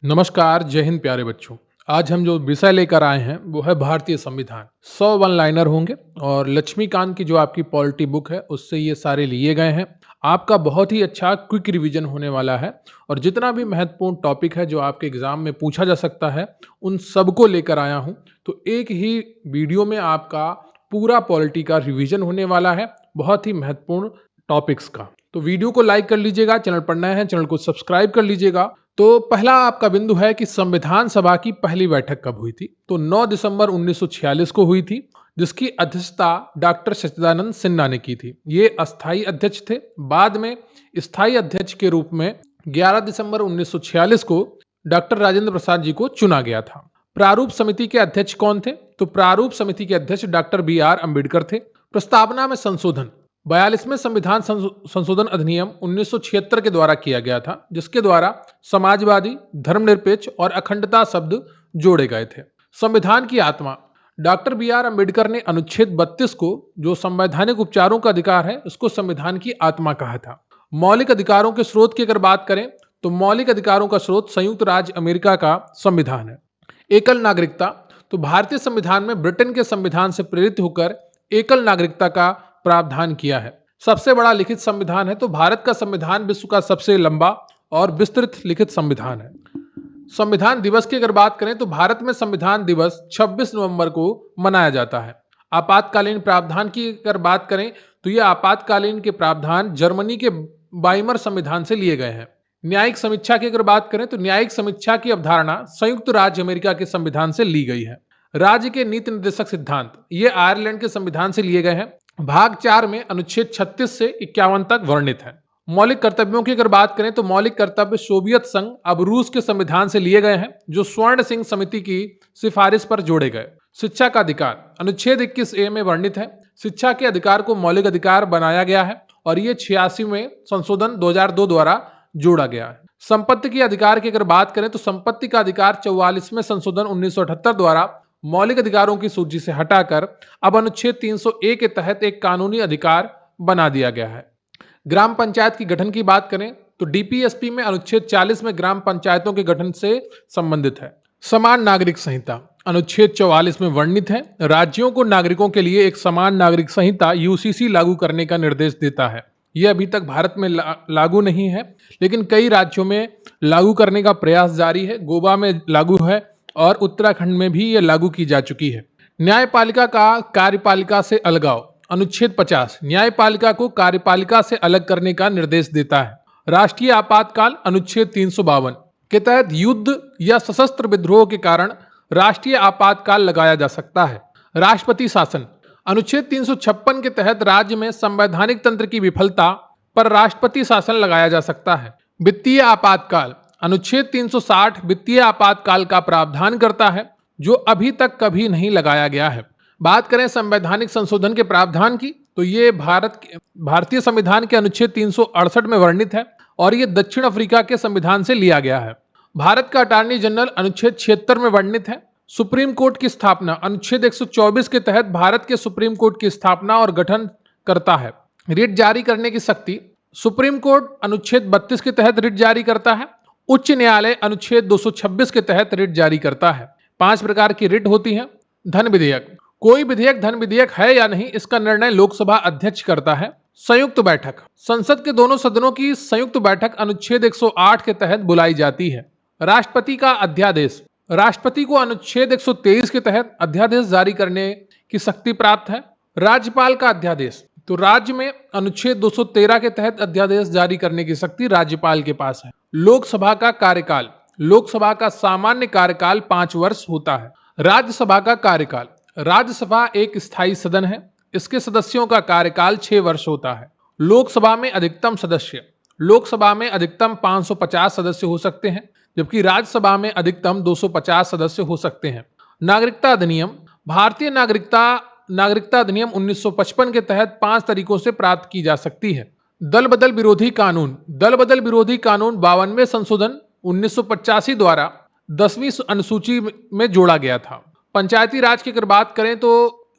नमस्कार, जय हिंद प्यारे बच्चों। आज हम जो विषय लेकर आए हैं वो है भारतीय संविधान। 100 वन लाइनर होंगे और लक्ष्मीकांत की जो आपकी पॉलिटी बुक है उससे ये सारे लिए गए हैं। आपका बहुत ही अच्छा क्विक रिवीजन होने वाला है और जितना भी महत्वपूर्ण टॉपिक है जो आपके एग्जाम में पूछा जा सकता है उन सबको लेकर आया हूँ। तो एक ही वीडियो में आपका पूरा पॉलिटी का रिवीजन होने वाला है, बहुत ही महत्वपूर्ण टॉपिक्स का। तो वीडियो को लाइक कर लीजिएगा, चैनल पर नए हैं चैनल को सब्सक्राइब कर लीजिएगा। तो पहला आपका बिंदु है कि संविधान सभा की पहली बैठक कब हुई थी। तो 9 दिसंबर 1946 को हुई थी, जिसकी अध्यक्षता डॉक्टर सच्चिदानंद सिन्हा ने की थी। ये अस्थाई अध्यक्ष थे। बाद में स्थायी अध्यक्ष के रूप में 11 दिसंबर 1946 को डॉक्टर राजेंद्र प्रसाद जी को चुना गया था। प्रारूप समिति के अध्यक्ष कौन थे? तो प्रारूप समिति के अध्यक्ष डॉक्टर BR अम्बेडकर थे। प्रस्तावना में संशोधन 42वें संविधान संशोधन अधिनियम 1976 के द्वारा किया गया था, जिसके द्वारा समाजवादी, धर्मनिरपेक्ष और अखंडता शब्द जोड़े गए थे। संविधान की आत्मा डॉक्टर BR अम्बेडकर ने अनुच्छेद 32 को, जो संवैधानिक उपचारों का अधिकार है, उसको संविधान की आत्मा कहा था। मौलिक अधिकारों के स्रोत की अगर बात करें तो मौलिक अधिकारों का स्रोत संयुक्त राज्य अमेरिका का संविधान है। एकल नागरिकता, तो भारतीय संविधान में ब्रिटेन के संविधान से प्रेरित होकर एकल नागरिकता का प्रावधान किया है। सबसे बड़ा लिखित संविधान है, तो भारत का संविधान विश्व का सबसे लंबा और विस्तृत लिखित संविधान है। संविधान दिवस की अगर बात करें तो भारत में संविधान दिवस 26 नवंबर को मनाया जाता है। आपातकालीन प्रावधान की अगर बात करें तो यह आपातकालीन के प्रावधान जर्मनी के वाइमर संविधान से लिए गए हैं। न्यायिक समीक्षा की अगर बात करें तो न्यायिक समीक्षा की अवधारणा संयुक्त राज्य अमेरिका के संविधान से ली गई है। राज्य के नीति निर्देशक सिद्धांत ये आयरलैंड के संविधान से लिए गए हैं। भाग 4 में अनुच्छेद 36 से 51 तक वर्णित है। मौलिक कर्तव्यों की अगर बात करें तो मौलिक कर्तव्य सोवियत संघ अब रूस के संविधान से लिए गए हैं, जो स्वर्ण सिंह समिति की सिफारिश पर जोड़े गए। शिक्षा का अधिकार अनुच्छेद 21A में वर्णित है। शिक्षा के अधिकार को मौलिक अधिकार बनाया गया है और ये 86 में संशोधन 2002 द्वारा जोड़ा गया है। संपत्ति के अधिकार की अगर बात करें तो संपत्ति का अधिकार 44वें संशोधन 1978 द्वारा मौलिक अधिकारों की सूची से हटाकर अब अनुच्छेद 300A के तहत एक कानूनी अधिकार बना दिया गया है। ग्राम पंचायत की गठन की बात करें तो DPSP में अनुच्छेद 40 में ग्राम पंचायतों के गठन से संबंधित है। समान नागरिक संहिता अनुच्छेद 44 में वर्णित है। राज्यों को नागरिकों के लिए एक समान नागरिक संहिता UCC लागू करने का निर्देश देता है। यह अभी तक भारत में लागू नहीं है, लेकिन कई राज्यों में लागू करने का प्रयास जारी है। गोवा में लागू है और उत्तराखंड में भी यह लागू की जा चुकी है। न्यायपालिका का कार्यपालिका से अलगाव अनुच्छेद 50 न्यायपालिका को कार्यपालिका से अलग करने का निर्देश देता है। राष्ट्रीय आपातकाल अनुच्छेद 352 के तहत युद्ध या सशस्त्र विद्रोह के कारण राष्ट्रीय आपातकाल लगाया जा सकता है। राष्ट्रपति शासन अनुच्छेद 356 के तहत राज्य में संवैधानिक तंत्र की विफलता पर राष्ट्रपति शासन लगाया जा सकता है। वित्तीय आपातकाल अनुच्छेद 360 वित्तीय आपातकाल का प्रावधान करता है, जो अभी तक कभी नहीं लगाया गया है। बात करें संवैधानिक संशोधन के प्रावधान की तो ये भारतीय संविधान के अनुच्छेद 368 में वर्णित है और ये दक्षिण अफ्रीका के संविधान से लिया गया है। भारत का अटॉर्नी जनरल अनुच्छेद 76 में वर्णित है। सुप्रीम कोर्ट की स्थापना अनुच्छेद 124 के तहत भारत के सुप्रीम कोर्ट की स्थापना और गठन करता है। रिट जारी करने की शक्ति सुप्रीम कोर्ट अनुच्छेद 32 के तहत रिट जारी करता है। उच्च न्यायालय अनुच्छेद 226 के तहत रिट जारी करता है। 5 प्रकार की रिट होती हैं। धन विधेयक कोई विधेयक धन विधेयक है या नहीं, इसका निर्णय लोकसभा अध्यक्ष करता है। संयुक्त बैठक संसद के दोनों सदनों की संयुक्त बैठक अनुच्छेद 108 के तहत बुलाई जाती है। राष्ट्रपति का अध्यादेश राष्ट्रपति को अनुच्छेद 123 के तहत अध्यादेश जारी करने की शक्ति प्राप्त है। राज्यपाल का अध्यादेश तो राज्य में अनुच्छेद 213 के तहत अध्यादेश जारी करने की शक्ति राज्यपाल के पास है। लोकसभा का कार्यकाल लोकसभा का सामान्य कार्यकाल 5 वर्ष होता है। राज्यसभा का कार्यकाल राज्यसभा एक स्थायी सदन है। इसके सदस्यों का कार्यकाल 6 वर्ष होता है। लोकसभा में अधिकतम सदस्य लोकसभा में अधिकतम 550 सदस्य हो सकते हैं, जबकि राज्यसभा में अधिकतम 250 सदस्य हो सकते हैं। नागरिकता अधिनियम भारतीय नागरिकता अधिनियम 1955 के तहत 5 तरीकों से प्राप्त की जा सकती है। दल बदल विरोधी कानून 52वें संशोधन 1985 द्वारा 10वीं अनुसूची में जोड़ा गया था। पंचायती राज की अगर बात करें तो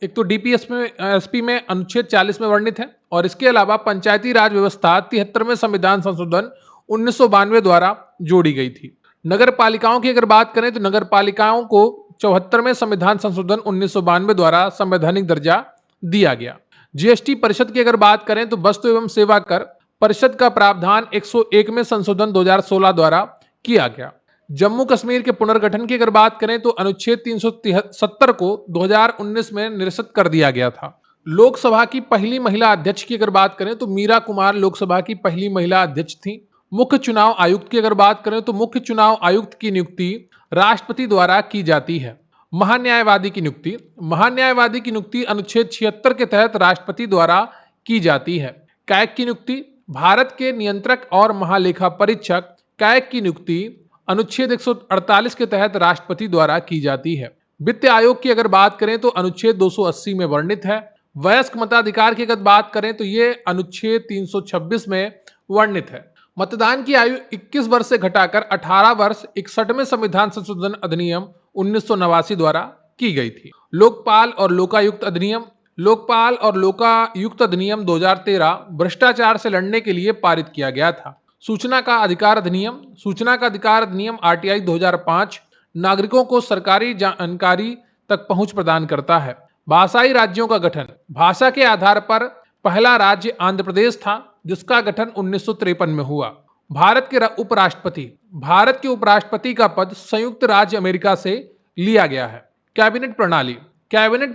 एक तो DPSP में अनुच्छेद 40 में वर्णित है और इसके अलावा पंचायती राज व्यवस्था 73वें संविधान संशोधन 1992 द्वारा जोड़ी गई थी। नगर पालिकाओं की अगर बात करें तो नगर पालिकाओं को 74वें संविधान संशोधन 1992 द्वारा संवैधानिक दर्जा दिया गया। जीएसटी परिषद की अगर बात करें तो वस्तु एवं सेवा कर परिषद का प्रावधान 101वें संशोधन 2016 द्वारा किया गया। जम्मू कश्मीर के पुनर्गठन की अगर बात करें तो अनुच्छेद 370 को 2019 में निरस्त कर दिया गया था। लोकसभा की पहली महिला अध्यक्ष की अगर बात करें तो मीरा कुमार लोकसभा की पहली महिला अध्यक्ष थी। मुख्य चुनाव आयुक्त की अगर बात करें तो मुख्य चुनाव आयुक्त की नियुक्ति राष्ट्रपति द्वारा की जाती है। महान्यायवादी की नियुक्ति अनुच्छेद 76 के तहत राष्ट्रपति द्वारा की जाती है। कैग की नियुक्ति भारत के नियंत्रक और महालेखा परीक्षक कैग की नियुक्ति अनुच्छेद 148 के तहत राष्ट्रपति द्वारा की जाती है। वित्त आयोग की अगर बात करें तो अनुच्छेद 280 में वर्णित है। वयस्क मताधिकार की अगर बात करें तो ये अनुच्छेद 326 में वर्णित है। मतदान की आयु 21 वर्ष से घटाकर 18 वर्ष 61वें संविधान संशोधन अधिनियम 1989 द्वारा की गई थी। लोकपाल और लोकायुक्त अधिनियम 2013 भ्रष्टाचार से लड़ने के लिए पारित किया गया था। सूचना का अधिकार अधिनियम आरटीआई 2005 नागरिकों को सरकारी जानकारी तक पहुंच प्रदान करता है। भाषाई राज्यों का गठन भाषा के आधार पर पहला राज्य आंध्र प्रदेश था, जिसका गठन 1953 में हुआ। भारत के उपराष्ट्रपति का पद संयुक्त राज्य अमेरिका से लिया गया है। कैबिनेट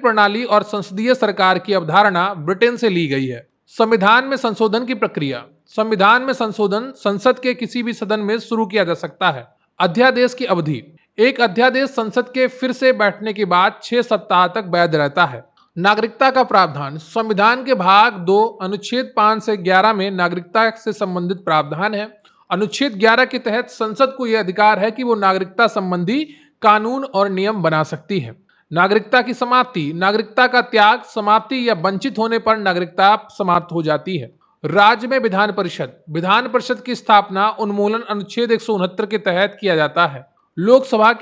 प्रणाली और संसदीय सरकार की अवधारणा ब्रिटेन से ली गई है। संविधान में संशोधन की प्रक्रिया संसद के किसी भी सदन में शुरू किया जा सकता है। अध्यादेश की अवधि एक अध्यादेश संसद के फिर से बैठने के बाद 6 सप्ताह तक वैध रहता है। नागरिकता का प्रावधान संविधान के भाग 2 अनुच्छेद 5 से 11 में नागरिकता से संबंधित प्रावधान है। अनुच्छेद 11 के तहत संसद को यह अधिकार है कि वो नागरिकता संबंधी कानून और नियम बना सकती है। नागरिकता की समाप्ति नागरिकता का त्याग, समाप्ति या वंचित होने पर नागरिकता समाप्त हो जाती है। राज्य में विधान परिषद की स्थापना उन्मूलन अनुच्छेद 169 के तहत किया जाता है। लोकसभा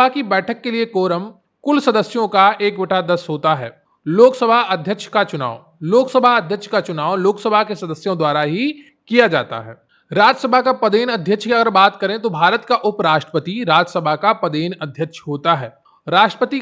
की बैठक के लिए कोरम कुल सदस्यों का 1/10 होता है। लोकसभा अध्यक्ष का चुनाव लोकसभा के सदस्यों द्वारा ही किया जाता है। राज्यसभा का पदेन अध्यक्ष की अगर बात करें तो भारत का उपराष्ट्रपति राज्यसभा का पदेन अध्यक्ष होता है। राष्ट्रपति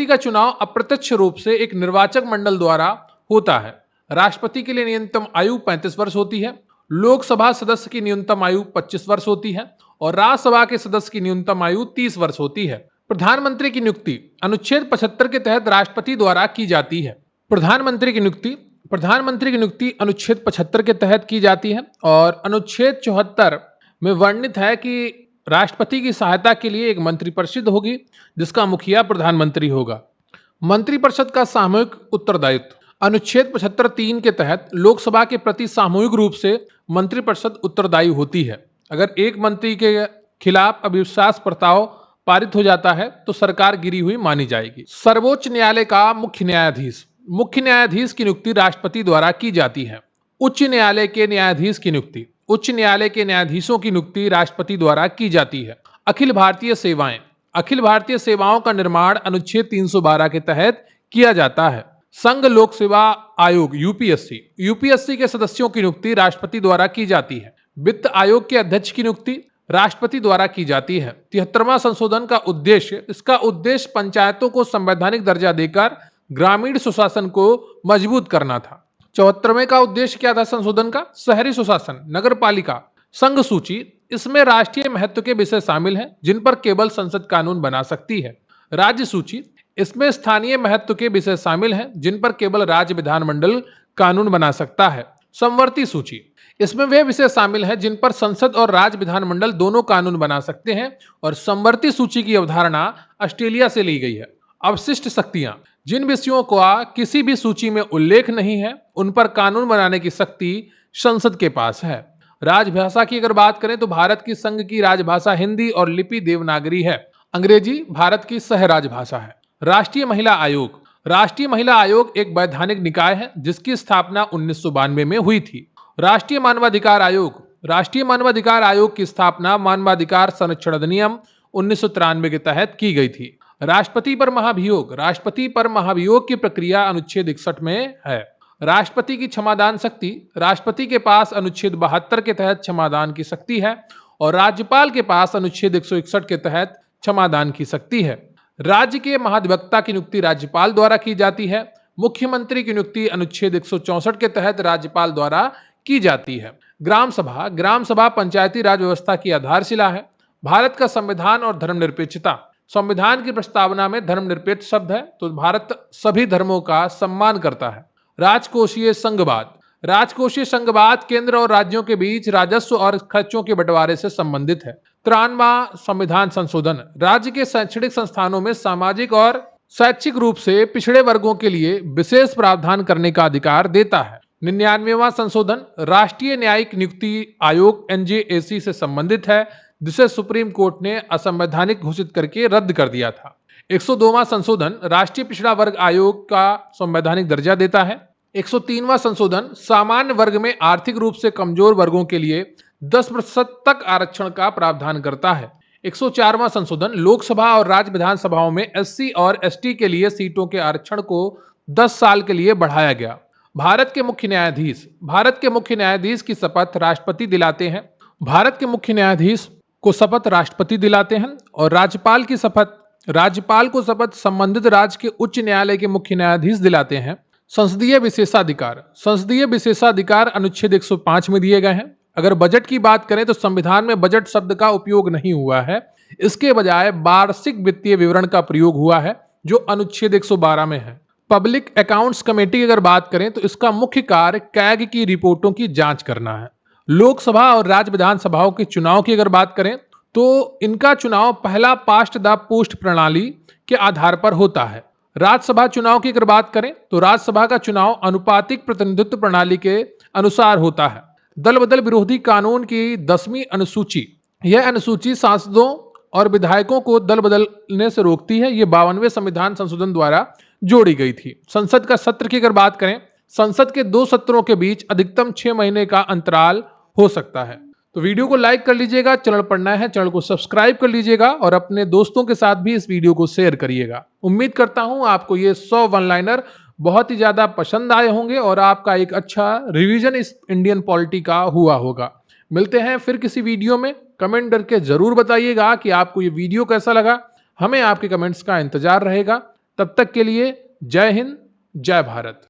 का चुनाव अप्रत्यक्ष रूप से एक निर्वाचक मंडल द्वारा होता है। राष्ट्रपति के लिए न्यूनतम आयु 35 वर्ष होती है। लोकसभा सदस्य की न्यूनतम आयु 25 वर्ष होती है और राज्यसभा के सदस्य की न्यूनतम आयु 30 वर्ष होती है। प्रधानमंत्री की नियुक्ति अनुच्छेद 75 के तहत राष्ट्रपति द्वारा की जाती है। प्रधानमंत्री की नियुक्ति अनुच्छेद 75 के तहत की जाती है और अनुच्छेद 74 में वर्णित है कि राष्ट्रपति की सहायता के लिए एक मंत्रिपरिषद होगी, जिसका मुखिया प्रधानमंत्री होगा। मंत्रिपरिषद का सामूहिक उत्तरदायित्व अनुच्छेद 75(3) के तहत लोकसभा के प्रति सामूहिक रूप से मंत्रिपरिषद उत्तरदायी होती है। अगर एक मंत्री के खिलाफ अविश्वास प्रस्ताव पारित हो जाता है तो सरकार गिरी हुई मानी जाएगी। सर्वोच्च न्यायालय का मुख्य न्यायाधीश की नियुक्ति राष्ट्रपति द्वारा की जाती है। उच्च न्यायालय के न्यायाधीशों की नियुक्ति राष्ट्रपति द्वारा की जाती है। अखिल भारतीय सेवाओं का निर्माण अनुच्छेद 312 के तहत किया जाता है। संघ लोक सेवा आयोग यूपीएससी के सदस्यों की नियुक्ति राष्ट्रपति द्वारा की जाती है। वित्त आयोग के अध्यक्ष की नियुक्ति राष्ट्रपति द्वारा की जाती है। 73वां संशोधन का उद्देश्य पंचायतों को संवैधानिक दर्जा देकर ग्रामीण सुशासन को मजबूत करना था। 74वें का उद्देश्य क्या था संशोधन का? शहरी सुशासन, नगर पालिका, संघ सूची, इसमें राष्ट्रीय महत्व के विषय शामिल हैं जिन पर केवल संसद कानून बना सकती है। राज्य सूची, इसमें स्थानीय महत्व के विषय शामिल हैं जिन पर केवल राज्य विधानमंडल कानून बना सकता है। समवर्ती सूची, इसमें वे विषय शामिल हैं जिन पर संसद और राज्य विधानमंडल दोनों कानून बना सकते हैं और समवर्ती सूची की अवधारणा ऑस्ट्रेलिया से ली गई है। अवशिष्ट शक्तियां, जिन विषयों का किसी भी सूची में उल्लेख नहीं है उन पर कानून बनाने की शक्ति संसद के पास है। राजभाषा की अगर बात करें तो भारत की संघ की राजभाषा हिंदी और लिपि देवनागरी है। अंग्रेजी भारत की सह राजभाषा है। राष्ट्रीय महिला आयोग एक वैधानिक निकाय है जिसकी स्थापना 1992 में हुई थी। राष्ट्रीय मानवाधिकार आयोग की स्थापना मानवाधिकार संरक्षण अधिनियम 1993 के तहत की गई थी। राष्ट्रपति पर महाभियोग की प्रक्रिया अनुच्छेद 61 में है। राष्ट्रपति की क्षमादान शक्ति, राष्ट्रपति के पास अनुच्छेद 72 के तहत क्षमादान की शक्ति है और राज्यपाल के पास अनुच्छेद 161 के तहत क्षमादान की शक्ति है। राज्य के महाधिवक्ता की नियुक्ति राज्यपाल द्वारा की जाती है। मुख्यमंत्री की नियुक्ति अनुच्छेद 164 के तहत राज्यपाल द्वारा की जाती है। ग्राम सभा पंचायती राज व्यवस्था की आधारशिला है। भारत का संविधान और धर्मनिरपेक्षता। संविधान की प्रस्तावना में धर्मनिरपेक्ष शब्द है, तो भारत सभी धर्मों का सम्मान करता है। राजकोषीय संघवाद केंद्र और राज्यों के बीच राजस्व और खर्चों के बंटवारे से संबंधित है। 93वां संविधान संशोधन राज्य के शैक्षणिक संस्थानों में सामाजिक और शैक्षिक रूप से पिछड़े वर्गों के लिए विशेष प्रावधान करने का अधिकार देता है। 99वां संशोधन राष्ट्रीय न्यायिक नियुक्ति आयोग NJAC से संबंधित है, जिसे सुप्रीम कोर्ट ने असंवैधानिक घोषित करके रद्द कर दिया था। 102वां संशोधन राष्ट्रीय पिछड़ा वर्ग आयोग का संवैधानिक दर्जा देता है। 103वां संशोधन सामान्य वर्ग में आर्थिक रूप से कमजोर वर्गों के लिए 10% तक आरक्षण का प्रावधान करता है। 104वां संशोधन लोकसभा और राज्य विधानसभाओं में SC और ST के लिए सीटों के आरक्षण को 10 साल के लिए बढ़ाया गया। भारत के मुख्य न्यायाधीश की शपथ राष्ट्रपति दिलाते हैं। भारत के मुख्य न्यायाधीश को शपथ राष्ट्रपति दिलाते हैं और राज्यपाल को शपथ संबंधित राज्य के उच्च न्यायालय के मुख्य न्यायाधीश दिलाते हैं। संसदीय विशेषाधिकार अनुच्छेद 105 में दिए गए हैं। अगर बजट की बात करें तो संविधान में बजट शब्द का उपयोग नहीं हुआ है, इसके बजाय वार्षिक वित्तीय विवरण का प्रयोग हुआ है, जो अनुच्छेद 112 में है। पब्लिक अकाउंट्स कमेटी की अगर बात करें तो इसका मुख्य कार्य कैग की रिपोर्टों की जांच करना है। लोकसभा और राज्य विधानसभाओं के चुनाव की अगर बात करें तो इनका चुनाव पहला पास्ट द पोस्ट प्रणाली के आधार पर होता है। राज्यसभा चुनाव की अगर बात करें तो राज्यसभा का चुनाव अनुपातिक प्रतिनिधित्व प्रणाली के अनुसार होता है। दल बदल विरोधी कानून की 10वीं अनुसूची, यह अनुसूची सांसदों और विधायकों को दल बदलने से रोकती है। यह 52वें संविधान संशोधन द्वारा जोड़ी गई थी। संसद का सत्र की अगर बात करें, संसद के 2 सत्रों के बीच अधिकतम 6 महीने का अंतराल हो सकता है। तो वीडियो को लाइक कर लीजिएगा, चैनल पर नया है चैनल को सब्सक्राइब कर लीजिएगा और अपने दोस्तों के साथ भी इस वीडियो को शेयर करिएगा। उम्मीद करता हूं आपको ये 100 वन लाइनर बहुत ही ज्यादा पसंद आए होंगे और आपका एक अच्छा रिवीजन इस इंडियन पॉलिटी का हुआ होगा। मिलते हैं फिर किसी वीडियो में। कमेंट करके जरूर बताइएगा कि आपको ये वीडियो कैसा लगा। हमें आपके कमेंट्स का इंतजार रहेगा। तब तक के लिए जय हिंद, जय भारत।